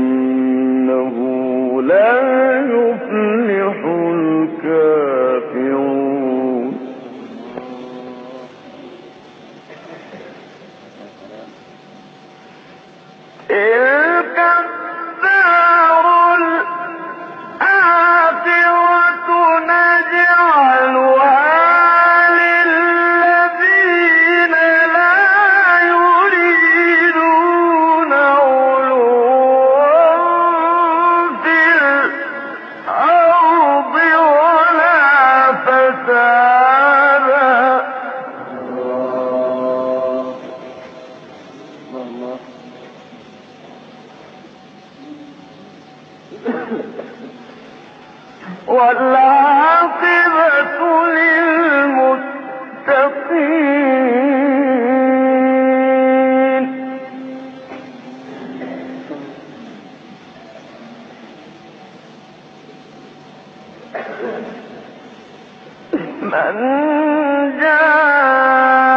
ويكأنه لا يفلح الكافرون. تلك الدار الآخرة نجعلها للذين لا يريدون علوا في الأرض ولا فسادا. والعاقبة للمتقين. من جاء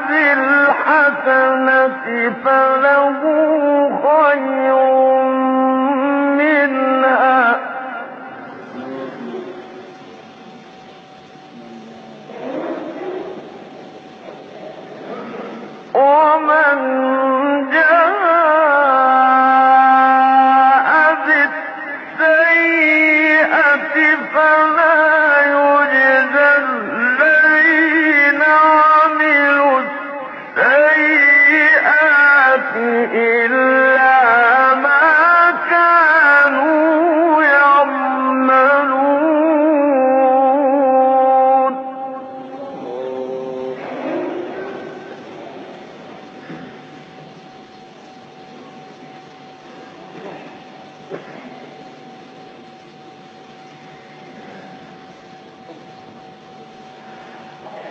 بالحسنة فله خير منها ومن جاء بالسيئة فلا يجزى الذين عملوا السيئات إلا ما كانوا يعملون.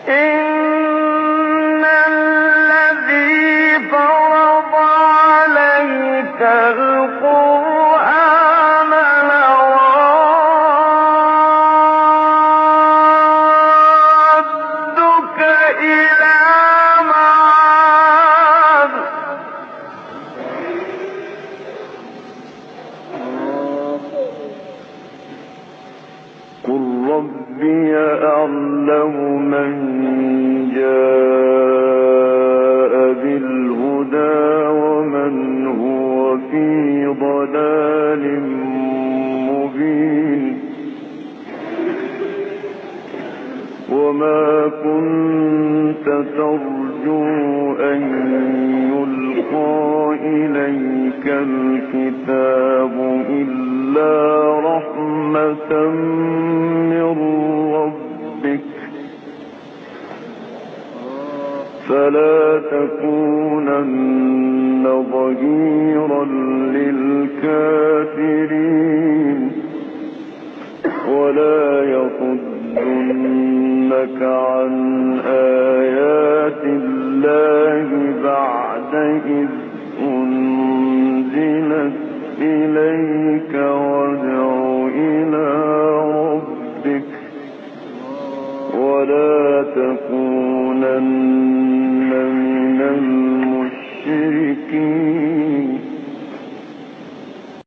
إن الذي فرض عليك القرآن لرادك إلى معاد. قل ربي أعلم من جاء بالهدى ومن هو في ضلال مبين. وما كنت ترجو أن يلقى إليك الكتاب إلا رحمة من ربك فلا تكونن ظهيرا للكافرين ولا يصدنك عن